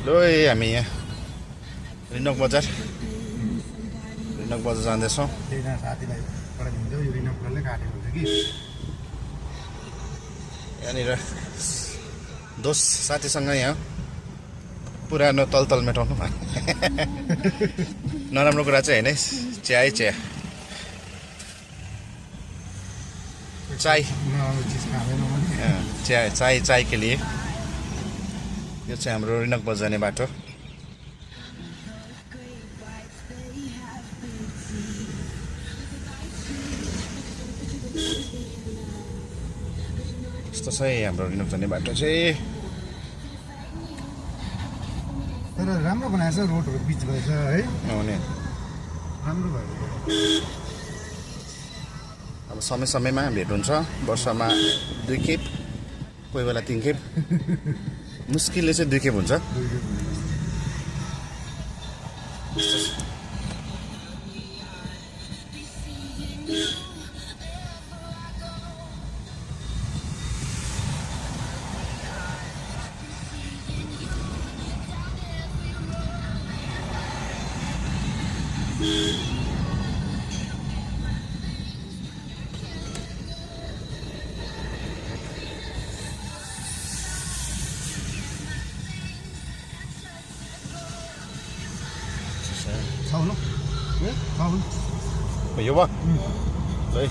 हामी यहाँ रिनक बजार जाँदैछौँ। यहाँनिर दोस्त साथीसँग यहाँ पुरानो तलतल मेटाउनु नराम्रो कुरा चाहिँ होइन, चिया चाय के लिए यो चाहिँ हाम्रो रिनक बजार जाने बाटो। यस्तो छ हाम्रो रिनक जाने बाटो चाहिँ। तर राम्रो बनाएछ, रोडहरू बिच भएछ है, राम्रो भयो। अब समयमा भेट हुन्छ, वर्षमा 2 खेप, कोही बेला 3 खेप, मुस्किलले चाहिँ 2 खेप हुन्छ। Sao nó? Sao? Mày vô ba? Đây.